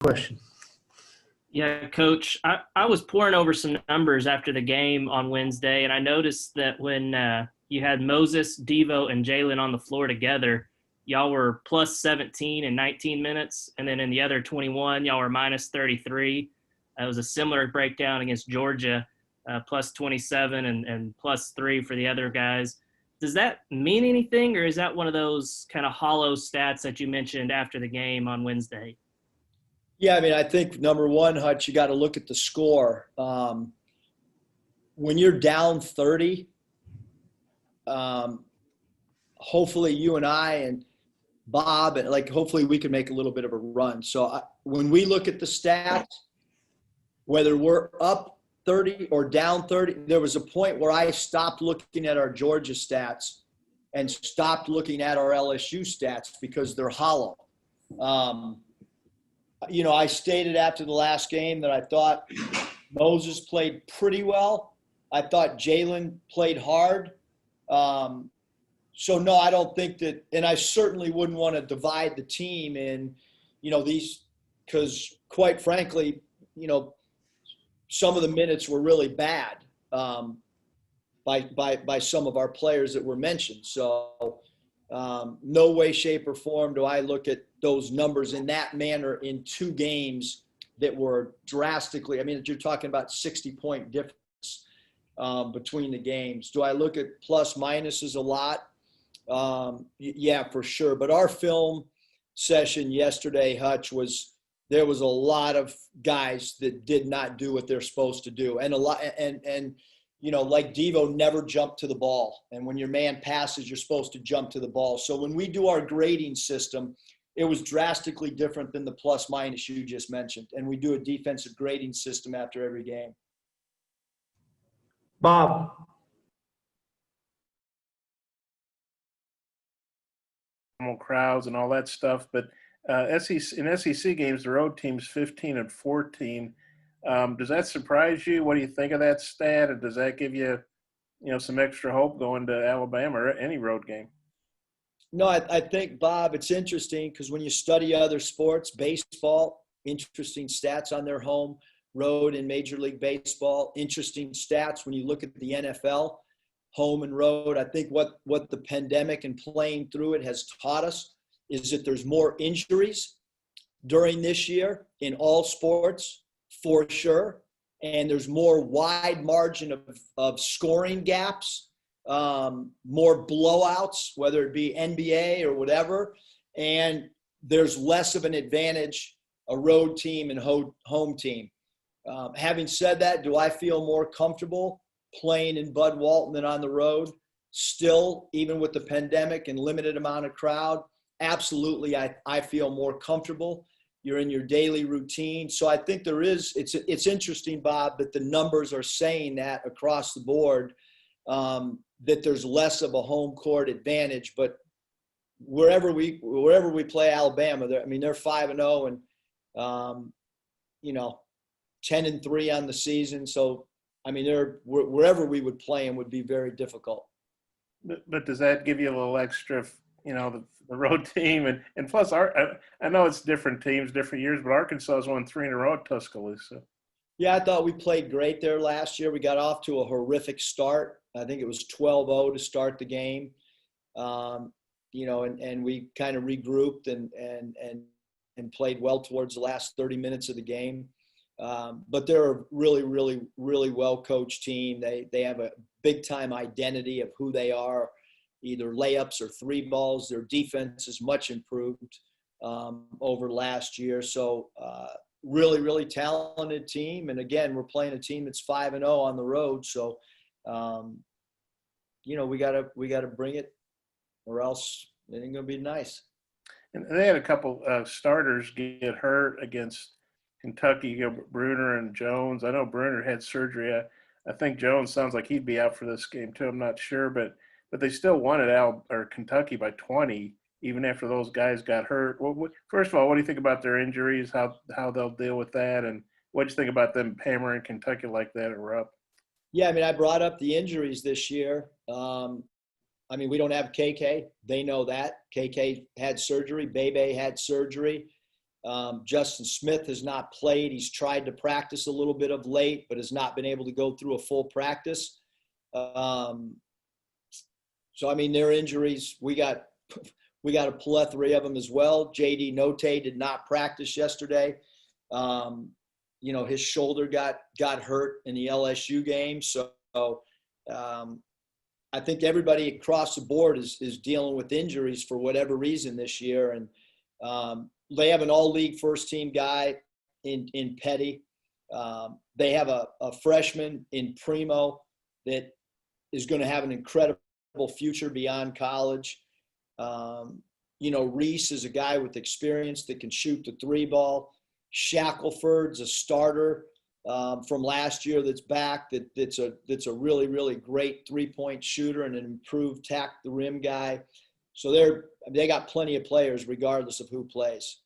question. Yeah, Coach, I was pouring over some numbers after the game on Wednesday, and I noticed that when you had Moses, Devo, and Jalen on the floor together, y'all were plus 17 in 19 minutes, and then in the other 21, y'all were minus 33. It was a similar breakdown against Georgia, plus 27 and plus 3 for the other guys. Does that mean anything, or is that one of those kind of hollow stats that you mentioned after the game on Wednesday? Yeah, I mean, I think number one, Hutch, you got to look at the score. When you're down 30, hopefully you and I and Bob, and hopefully we can make a little bit of a run. So when we look at the stats, whether we're up 30 or down 30, there was a point where I stopped looking at our Georgia stats and stopped looking at our LSU stats because they're hollow. I stated after the last game that I thought Moses played pretty well. I thought Jalen played hard. So, no, I don't think that – and I certainly wouldn't want to divide the team in, these – because, quite frankly, some of the minutes were really bad by some of our players that were mentioned. So, no way, shape, or form do I look at those numbers in that manner in two games that were drastically – I mean, you're talking about 60-point difference between the games. Do I look at plus minuses a lot? Yeah, for sure. But our film session yesterday, Hutch, there was a lot of guys that did not do what they're supposed to do. And like Devo never jumped to the ball. And when your man passes, you're supposed to jump to the ball. So when we do our grading system, it was drastically different than the plus minus you just mentioned. And we do a defensive grading system after every game. Bob. Crowds and all that stuff, but in SEC games, the road team's 15-14. Does that surprise you? What do you think of that stat? And does that give you, some extra hope going to Alabama or any road game? No, I think, Bob, it's interesting because when you study other sports, baseball, interesting stats on their home, road, in Major League Baseball, interesting stats when you look at the NFL, home and road. I think what the pandemic and playing through it has taught us is that there's more injuries during this year in all sports, for sure. And there's more wide margin of scoring gaps, more blowouts, whether it be NBA or whatever. And there's less of an advantage, a road team and home team. Having said that, do I feel more comfortable playing in Bud Walton than on the road? Still, even with the pandemic and limited amount of crowd, absolutely, I feel more comfortable. You're in your daily routine. So I think it's interesting, Bob, that the numbers are saying that across the board, that there's less of a home court advantage. But wherever we play Alabama, they're 5-0 and 10-3 on the season. So wherever we would play them would be very difficult. But does that give you a little extra, the road team? And plus, I know it's different teams, different years, but Arkansas has won 3 in a row at Tuscaloosa. Yeah, I thought we played great there last year. We got off to a horrific start. I think it was 12-0 to start the game. And we kind of regrouped and played well towards the last 30 minutes of the game. But they're a really, really, really well-coached team. They have a big-time identity of who they are, either layups or three balls. Their defense is much improved over last year. So really, really talented team. And, again, we're playing a team that's 5-0 on the road. So, we gotta bring it or else it ain't going to be nice. And they had a couple starters get hurt against Kentucky, Bruner and Jones. I know Bruner had surgery. I think Jones sounds like he'd be out for this game too. I'm not sure, but they still won at Kentucky by 20, even after those guys got hurt. First of all, what do you think about their injuries? How they'll deal with that, and what do you think about them hammering Kentucky like that at Rupp? Yeah, I brought up the injuries this year. We don't have KK. They know that. KK had surgery. Bebe had surgery. Justin Smith has not played. He's tried to practice a little bit of late, but has not been able to go through a full practice. So, I mean, their injuries, we got a plethora of them as well. JD Note did not practice yesterday. His shoulder got hurt in the LSU game. So I think everybody across the board is dealing with injuries for whatever reason this year. And they have an all-league first-team guy in Petty. They have a freshman in Primo that is going to have an incredible future beyond college. Reese is a guy with experience that can shoot the three ball. Shackelford's a starter from last year that's back. That's a really, really great three-point shooter and an improved tack the rim guy. So they got plenty of players regardless of who plays.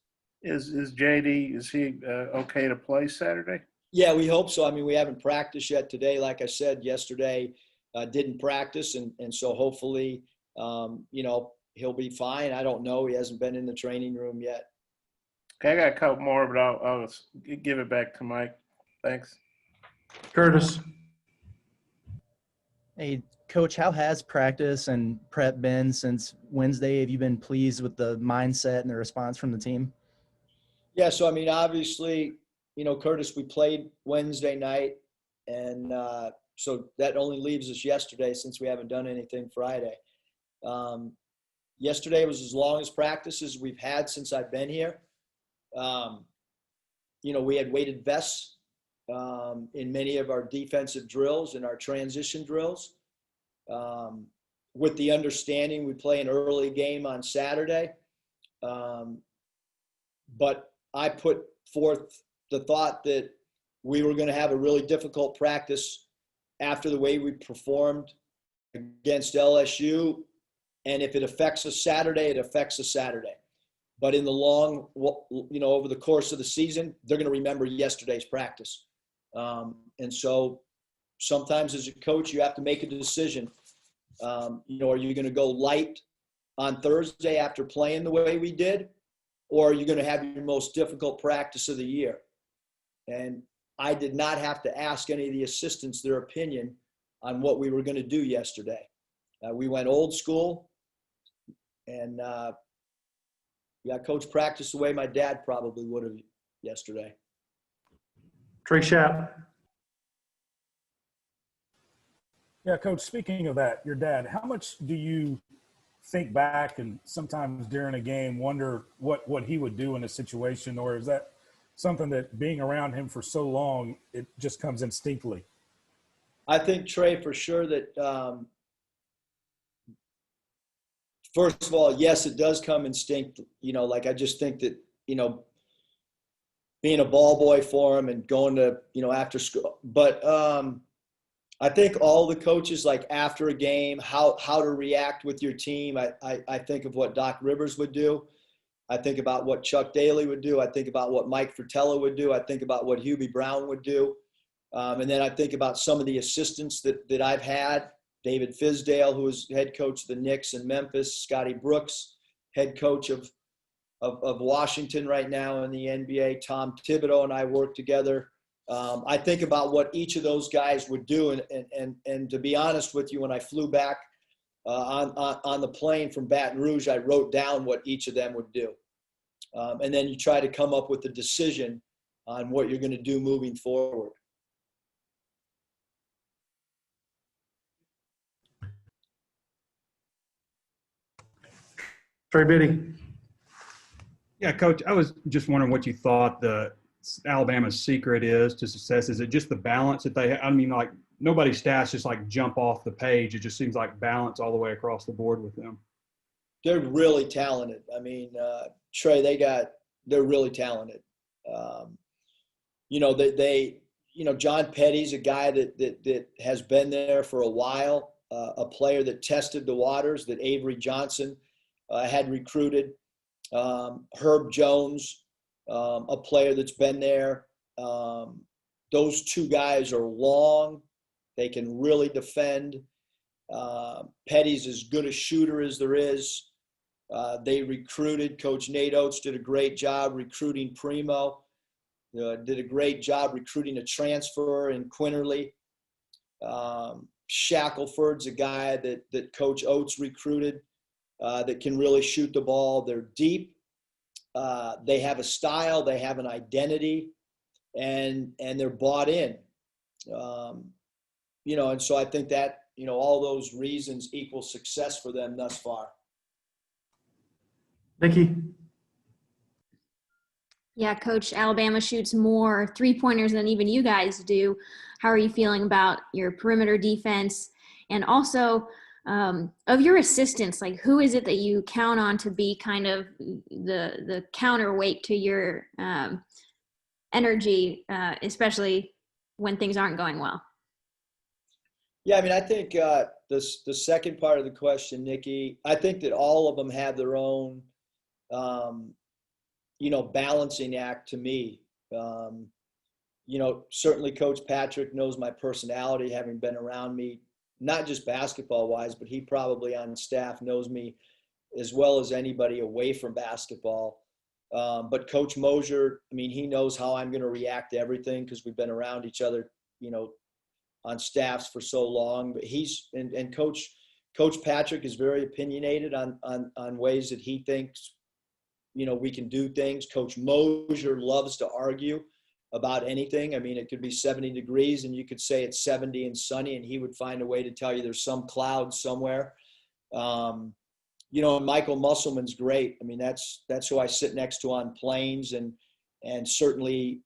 Is JD, is he okay to play Saturday? Yeah, we hope so. I mean, we haven't practiced yet today. Like I said, yesterday didn't practice. And so hopefully, he'll be fine. I don't know. He hasn't been in the training room yet. Okay, I got a couple more, but I'll give it back to Mike. Thanks. Curtis. Hey, Coach, how has practice and prep been since Wednesday? Have you been pleased with the mindset and the response from the team? Yeah, so, I mean, obviously, Curtis, we played Wednesday night, and so that only leaves us yesterday since we haven't done anything Friday. Yesterday was as long as practices we've had since I've been here. We had weighted vests in many of our defensive drills and our transition drills, with the understanding we play an early game on Saturday. But I put forth the thought that we were going to have a really difficult practice after the way we performed against LSU. And if it affects us Saturday, it affects us Saturday. But in the over the course of the season, they're going to remember yesterday's practice. And so sometimes as a coach, you have to make a decision. Are you going to go light on Thursday after playing the way we did? Or are you going to have your most difficult practice of the year? And I did not have to ask any of the assistants their opinion on what we were going to do yesterday. We went old school, and coach practiced the way my dad probably would have yesterday. Trey Schapp. Yeah, Coach, speaking of that, your dad, how much do you think back and sometimes during a game wonder what he would do in a situation, or is that something that being around him for so long, it just comes instinctively? I think, Trey, for sure that first of all, yes, it does come instinct. I just think that, being a ball boy for him and going to, after school. But I think all the coaches, like after a game, how to react with your team. I think of what Doc Rivers would do. I think about what Chuck Daly would do. I think about what Mike Fratello would do. I think about what Hubie Brown would do. And then I think about some of the assistants that I've had. David Fizdale, who was head coach of the Knicks in Memphis. Scotty Brooks, head coach of Washington right now in the NBA. Tom Thibodeau and I work together. I think about what each of those guys would do. And to be honest with you, when I flew back on the plane from Baton Rouge, I wrote down what each of them would do. And then you try to come up with a decision on what you're going to do moving forward. Trey Biddy. Yeah, Coach, I was just wondering what you thought the Alabama's secret is to success. Is it just the balance that they have? I mean, like, nobody's stats just like jump off the page. It just seems like balance all the way across the board with them. They're really talented. I mean, Trey, they're really talented. John Petty's a guy that has been there for a while, a player that tested the waters that Avery Johnson had recruited. Herb Jones, a player that's been there. Those two guys are long. They can really defend. Petty's as good a shooter as there is. They recruited. Coach Nate Oates did a great job recruiting Primo. Did a great job recruiting a transfer in Quinterly. Shackelford's a guy that Coach Oates recruited that can really shoot the ball. They're deep. They have a style. They have an identity, and they're bought in. And so I think that, all those reasons equal success for them thus far. Nikki? Yeah, Coach, Alabama shoots more three-pointers than even you guys do. How are you feeling about your perimeter defense? And also, of your assistants, like who is it that you count on to be kind of the counterweight to your energy, especially when things aren't going well? Yeah, I mean, I think the second part of the question, Nikki, I think that all of them have their own balancing act to me. Certainly Coach Patrick knows my personality, having been around me, not just basketball wise, but he probably on staff knows me as well as anybody away from basketball. But Coach Mosier, I mean, he knows how I'm going to react to everything because we've been around each other, on staffs for so long. But and Coach Patrick is very opinionated on ways that he thinks we can do things. Coach Mosier loves to argue about anything. I mean, it could be 70 degrees and you could say it's 70 and sunny, and he would find a way to tell you there's some clouds somewhere. And Michael Musselman's great. I mean, that's who I sit next to on planes, and certainly,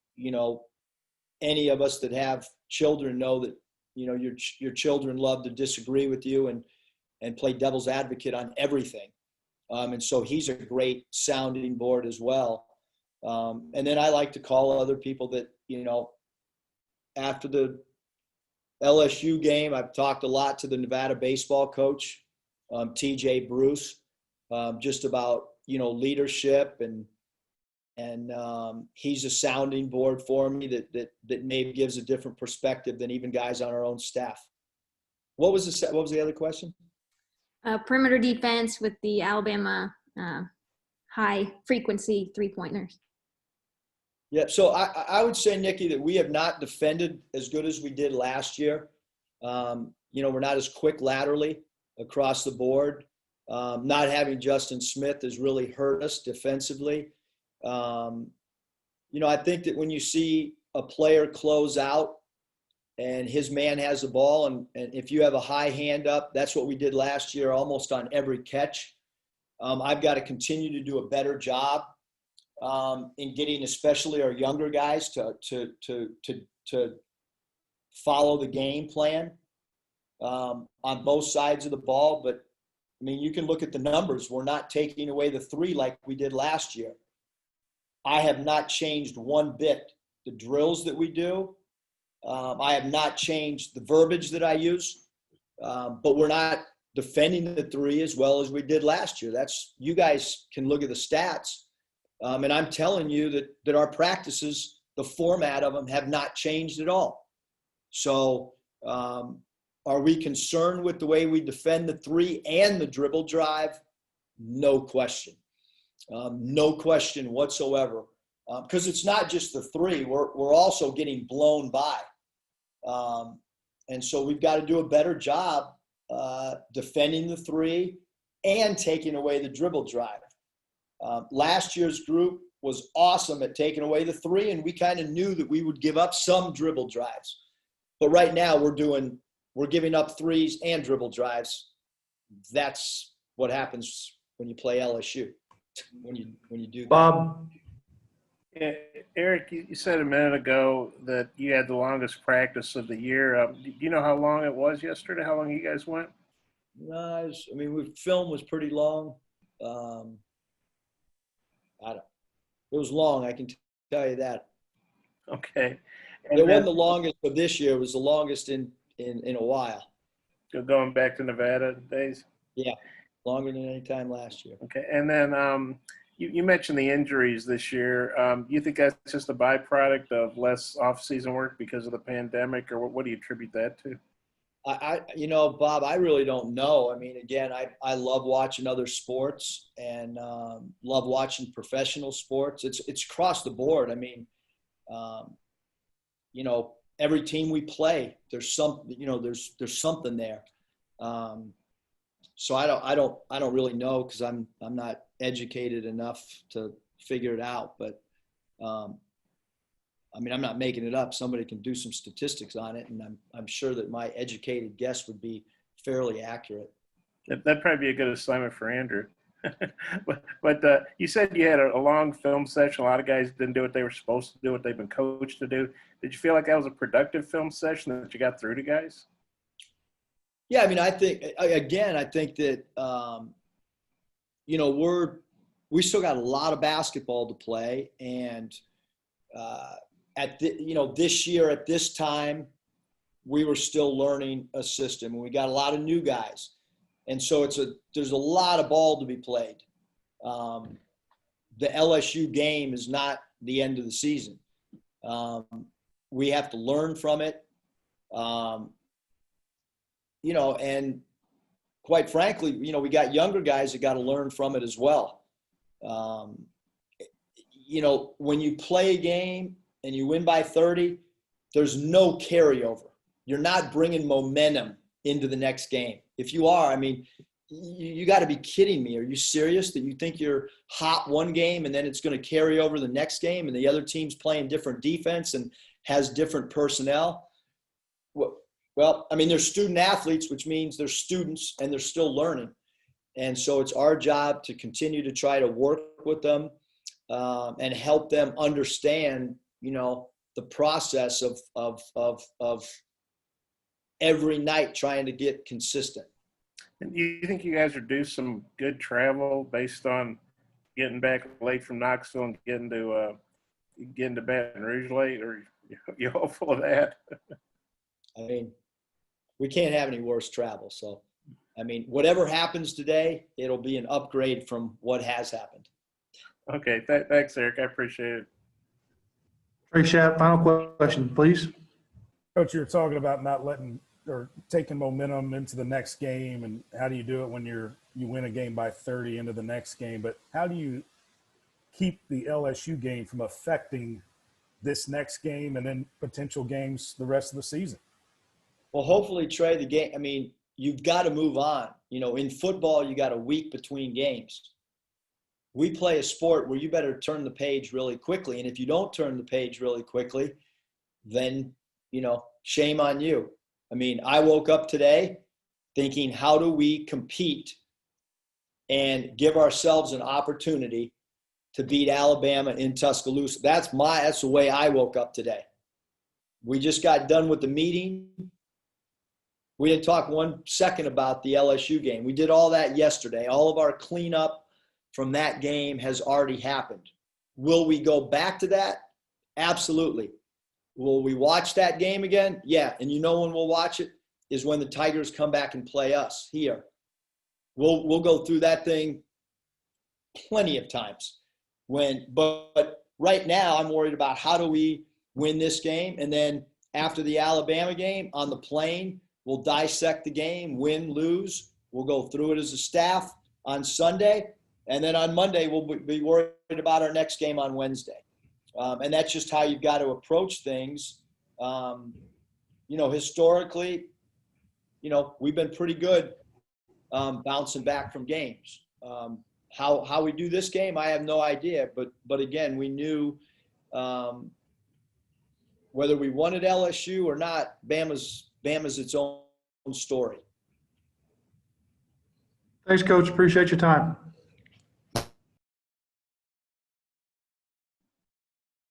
any of us that have children know that, your children love to disagree with you and play devil's advocate on everything. And so he's a great sounding board as well. And then I like to call other people that, after the LSU game, I've talked a lot to the Nevada baseball coach, TJ Bruce, just about, leadership, and he's a sounding board for me that maybe gives a different perspective than even guys on our own staff. What was the other question? Perimeter defense with the Alabama high frequency three-pointers. Yeah, so I would say, Nikki, that we have not defended as good as we did last year. We're not as quick laterally across the board. Not having Justin Smith has really hurt us defensively. I think that when you see a player close out and his man has the ball, and if you have a high hand up, that's what we did last year almost on every catch. I've got to continue to do a better job in getting especially our younger guys to follow the game plan on both sides of the ball. But, I mean, you can look at the numbers. We're not taking away the three like we did last year. I have not changed one bit the drills that we do. I have not changed the verbiage that I use, but we're not defending the three as well as we did last year. You guys can look at the stats, and I'm telling you that our practices, the format of them, have not changed at all. So are we concerned with the way we defend the three and the dribble drive? No question. No question whatsoever. Because it's not just the three. We're also getting blown by. And so we've got to do a better job defending the three and taking away the dribble drive. Last year's group was awesome at taking away the three, and we kind of knew that we would give up some dribble drives. But right now we're giving up threes and dribble drives. That's what happens when you play LSU. When you do that. Bob? Yeah, Eric, you said a minute ago that you had the longest practice of the year. Do you know how long it was yesterday? How long you guys went? No, film was pretty long. It was long. I can tell you that. Okay. And It wasn't the longest of this year. It was the longest in a while. Going back to Nevada days? Yeah, longer than any time last year. Okay. And then you mentioned the injuries this year. You think that's just a byproduct of less off-season work because of the pandemic, or what do you attribute that to? Bob, I really don't know. I mean, again, I love watching other sports and love watching professional sports. It's across the board. I mean, every team we play, there's something there. So I don't really know because I'm not educated enough to figure it out. But I mean, I'm not making it up. Somebody can do some statistics on it, and I'm sure that my educated guess would be fairly accurate. That'd probably be a good assignment for Andrew. but you said you had a long film session. A lot of guys didn't do what they were supposed to do, what they've been coached to do. Did you feel like that was a productive film session that you got through to guys? Yeah, I mean, I think that we still got a lot of basketball to play, and this year at this time, we were still learning a system, and we got a lot of new guys, and so there's a lot of ball to be played. The LSU game is not the end of the season. We have to learn from it, and quite frankly, we got younger guys that got to learn from it as well. When you play a game and you win by 30, there's no carryover. You're not bringing momentum into the next game. If you are, I mean, you got to be kidding me. Are you serious that you think you're hot one game and then it's going to carry over the next game and the other team's playing different defense and has different personnel? Well, I mean, they're student athletes, which means they're students and they're still learning. And so it's our job to continue to try to work with them and help them understand, the process of every night trying to get consistent. And you think you guys are due some good travel based on getting back late from Knoxville and getting to Baton Rouge late, or you hopeful of that? I mean, we can't have any worse travel. So, I mean, whatever happens today, it'll be an upgrade from what has happened. Okay. Thanks, Eric. I appreciate it. Trey Schapp, final question, please. Coach, you're talking about not letting or taking momentum into the next game, and how do you do it when you win a game by 30 into the next game? But how do you keep the LSU game from affecting this next game and then potential games the rest of the season? Well, hopefully, Trey, the game, I mean, you've got to move on. In football, you got a week between games. We play a sport where you better turn the page really quickly. And if you don't turn the page really quickly, then, shame on you. I mean, I woke up today thinking, how do we compete and give ourselves an opportunity to beat Alabama in Tuscaloosa? That's the way I woke up today. We just got done with the meeting. We didn't talk 1 second about the LSU game. We did all that yesterday. All of our cleanup from that game has already happened. Will we go back to that? Absolutely. Will we watch that game again? Yeah. And when we'll watch it is when the Tigers come back and play us here. We'll go through that thing plenty of times. But right now I'm worried about how do we win this game, and then after the Alabama game on the plane, we'll dissect the game, win, lose. We'll go through it as a staff on Sunday. And then on Monday, we'll be worried about our next game on Wednesday. And that's just how you've got to approach things. Historically, we've been pretty good bouncing back from games. How we do this game, I have no idea. But again, we knew whether we wanted LSU or not, Bama's its own story. Thanks, Coach. Appreciate your time.